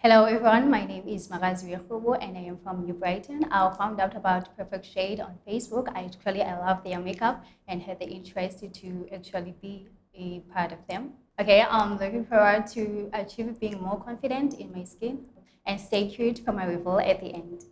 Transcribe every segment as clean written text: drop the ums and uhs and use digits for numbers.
Hello everyone, my name is Marazwi and I am from New Brighton. I found out about Perfect Shade on Facebook. I love their makeup and had the interest to actually be a part of them. Okay, I'm looking forward to achieve being more confident in my skin and stay tuned for my reveal at the end.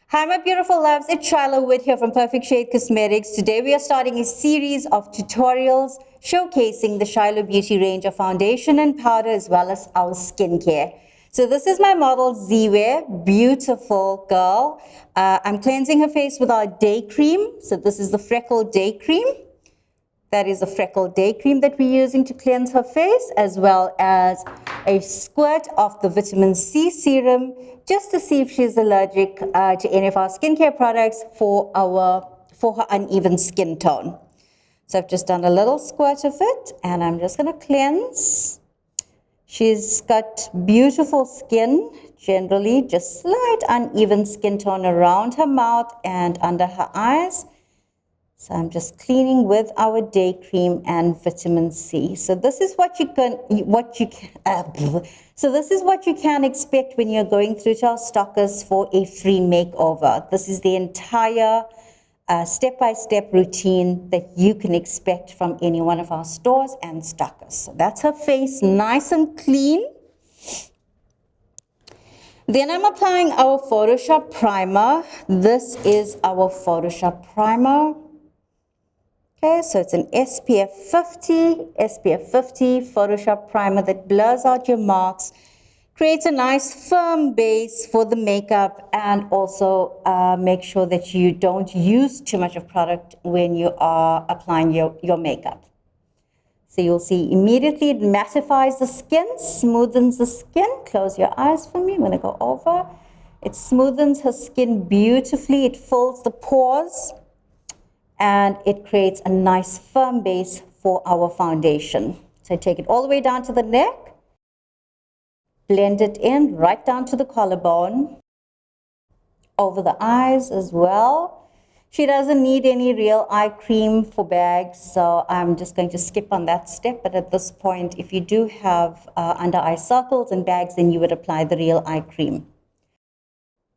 Hi my beautiful loves, it's Shiloh Witt here from Perfect Shade Cosmetics. Today we are starting a series of tutorials showcasing the Shiloh Beauty range of foundation and powder as well as our skincare. So this is my model Ziwe, beautiful girl. I'm cleansing her face with our day cream. So this is the Freckle Day Cream. That is a Freckle Day Cream that we're using to cleanse her face, as well as a squirt of the vitamin C serum, just to see if she's allergic to any of our skincare products for her uneven skin tone. So I've just done a little squirt of it, and I'm just going to cleanse. She's got beautiful skin, generally, just slight uneven skin tone around her mouth and under her eyes. So I'm just cleaning with our day cream and vitamin C. So this is what you can expect when you're going through to our stockers for a free makeover. This is the entire step-by-step routine that you can expect from any one of our stores and stockers. So that's her face, nice and clean. Then I'm applying our Photoshop primer. This is our Photoshop primer. Okay, so it's an SPF 50 Photoshop primer that blurs out your marks, creates a nice firm base for the makeup, and also make sure that you don't use too much of product when you are applying your makeup. So you'll see immediately it mattifies the skin, smoothens the skin. Close your eyes for me. I'm going to go over. It smoothens her skin beautifully. It fills the pores. And it creates a nice firm base for our foundation. So I take it all the way down to the neck, blend it in right down to the collarbone, over the eyes as well. She doesn't need any real eye cream for bags, so I'm just going to skip on that step. But at this point, if you do have under eye circles and bags, then you would apply the real eye cream.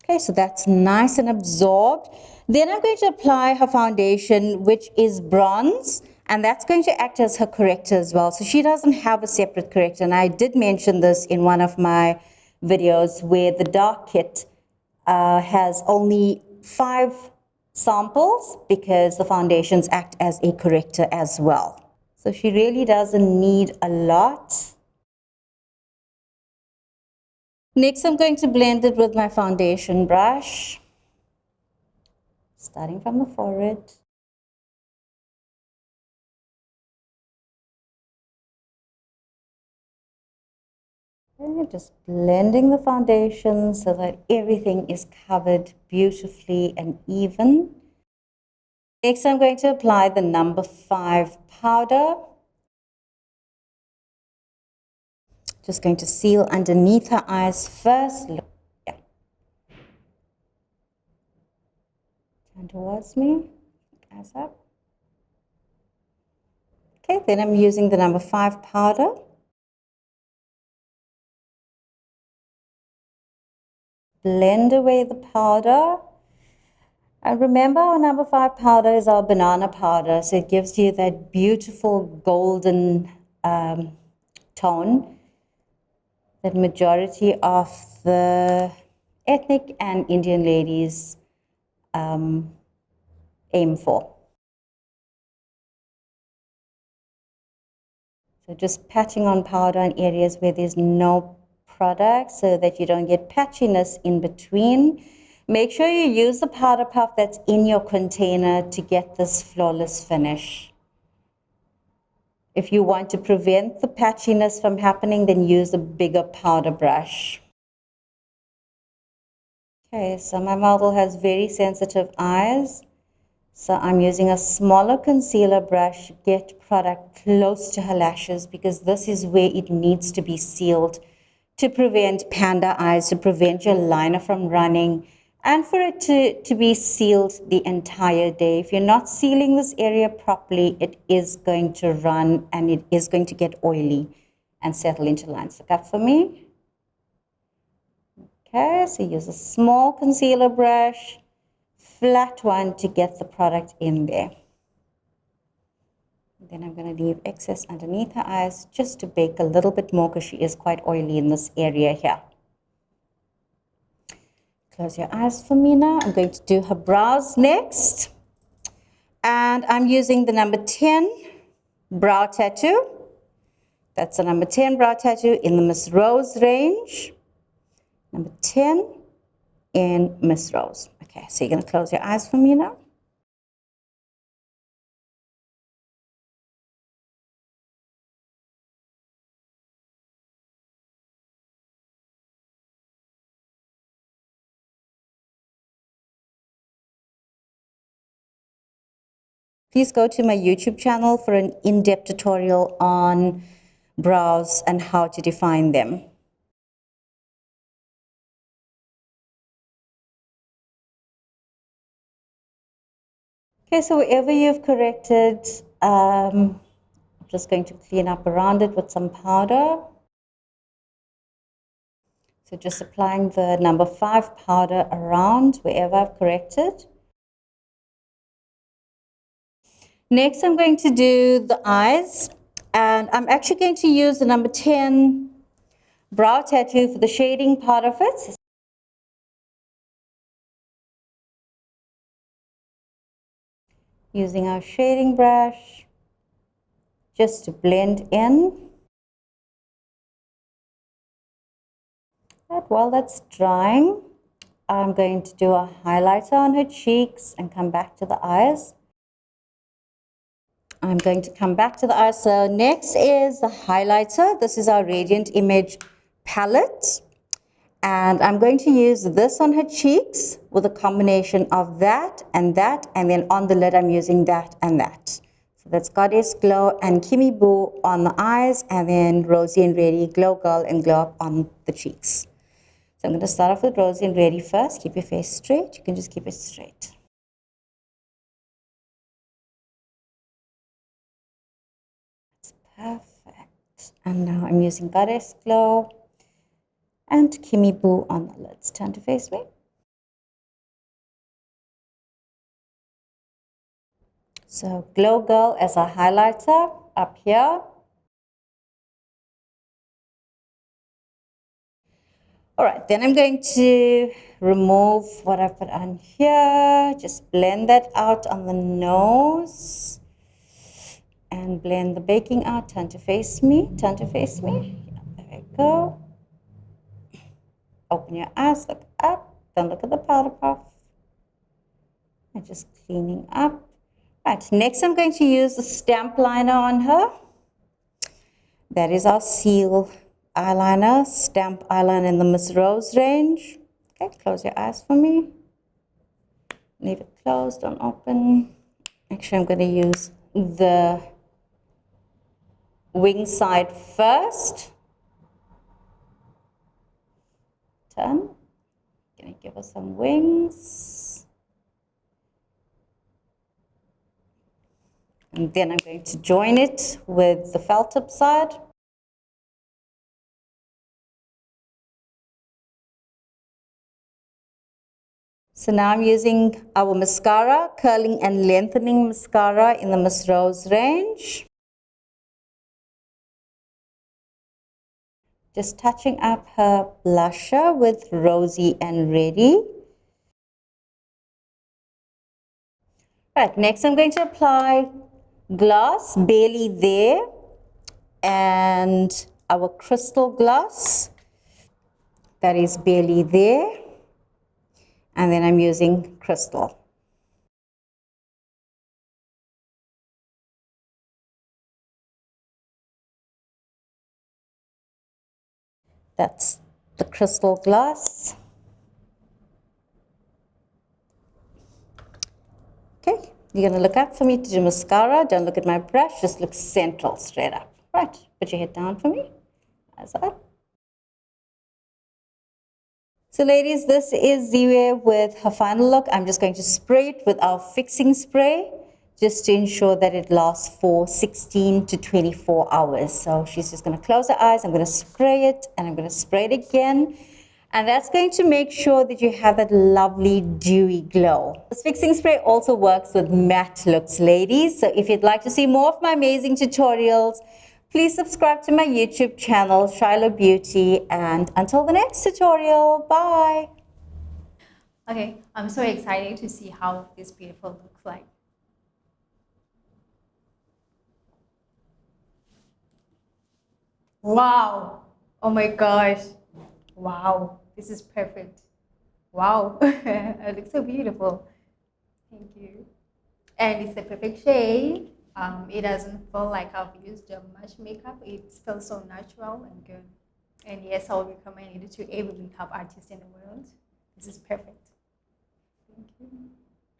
Okay, so that's nice and absorbed. Then I'm going to apply her foundation, which is bronze, and that's going to act as her corrector as well. So she doesn't have a separate corrector, and I did mention this in one of my videos where the dark kit has only 5 samples because the foundations act as a corrector as well. So she really doesn't need a lot. Next, I'm going to blend it with my foundation brush, starting from the forehead. And just blending the foundation so that everything is covered beautifully and even. Next, I'm going to apply the number 5 powder. Just going to seal underneath her eyes first. Yeah. Turn towards me, eyes up. Okay, then I'm using the number 5 powder. Blend away the powder. And remember, our number 5 powder is our banana powder, so it gives you that beautiful golden tone that majority of the ethnic and Indian ladies aim for. So just patching on powder in areas where there's no product so that you don't get patchiness in between. Make sure you use the powder puff that's in your container to get this flawless finish. If you want to prevent the patchiness from happening, then use a bigger powder brush. Okay, so my model has very sensitive eyes. So I'm using a smaller concealer brush to get product close to her lashes because this is where it needs to be sealed to prevent panda eyes, to prevent your liner from running, and for it to be sealed the entire day. If you're not sealing this area properly, it is going to run and it is going to get oily and settle into lines. Look up for me. Okay, so use a small concealer brush, flat one to get the product in there. Then I'm going to leave excess underneath her eyes just to bake a little bit more because she is quite oily in this area here. Close your eyes for me now. I'm going to do her brows next. And I'm using the number 10 brow tattoo. That's the number 10 brow tattoo in the Miss Rose range. Number 10 in Miss Rose. Okay, so you're going to close your eyes for me now. Please go to my YouTube channel for an in-depth tutorial on brows and how to define them. Okay, so wherever you've corrected, I'm just going to clean up around it with some powder. So just applying the number 5 powder around wherever I've corrected. Next, I'm going to do the eyes, and I'm actually going to use the number 10 brow tattoo for the shading part of it. Using our shading brush just to blend in. And while that's drying, I'm going to do a highlighter on her cheeks and come back to the eyes. I'm going to come back to the eyes. So next is the highlighter. This is our Radiant Image palette. And I'm going to use this on her cheeks with a combination of that, and then on the lid I'm using that and that. So that's Goddess Glow and Kimmy Boo on the eyes, and then Rosy and Ready Glow Girl and Glow Up on the cheeks. So I'm going to start off with Rosy and Ready first. Keep your face straight. You can just keep it straight. That's perfect. And now I'm using Goddess Glow and Kimmy Boo on the lids. Turn to face me. So Glow Girl as a highlighter up here. All right, then I'm going to remove what I put on here. Just blend that out on the nose. And blend the baking out. Turn to face me. Turn to face me. Yeah, there we go. Open your eyes, look up. Don't look at the powder puff. And just cleaning up. Right, next I'm going to use the stamp liner on her. That is our Seal eyeliner, stamp eyeliner in the Miss Rose range. Okay, close your eyes for me. Leave it closed, don't open. Actually, I'm going to use the wing side first. Turn. Going to give her some wings. And then I'm going to join it with the felt tip side. So now I'm using our mascara, curling and lengthening mascara in the Miss Rose range. Just touching up her blusher with Rosy and Ready. Right, next I'm going to apply gloss, barely there, and our crystal gloss, that is barely there, and then I'm using crystal. That's the crystal gloss. Okay, you're going to look up for me to do mascara. Don't look at my brush, just look central, straight up. Right, put your head down for me. Eyes up. So ladies, this is Ziwe with her final look. I'm just going to spray it with our fixing spray just to ensure that it lasts for 16 to 24 hours. So she's just going to close her eyes. I'm going to spray it and I'm going to spray it again. And that's going to make sure that you have that lovely dewy glow. This fixing spray also works with matte looks, ladies. So if you'd like to see more of my amazing tutorials, please subscribe to my YouTube channel, Shiloh Beauty. And until the next tutorial, bye. Okay, I'm so excited to see how this beautiful looks like. Wow! Oh my gosh! Wow, this is perfect. Wow, it looks so beautiful. Thank you. And it's the perfect shade. It doesn't feel like I've used much makeup. It feels so natural and good. And yes, I will recommend it to every makeup artist in the world. This is perfect. Thank you.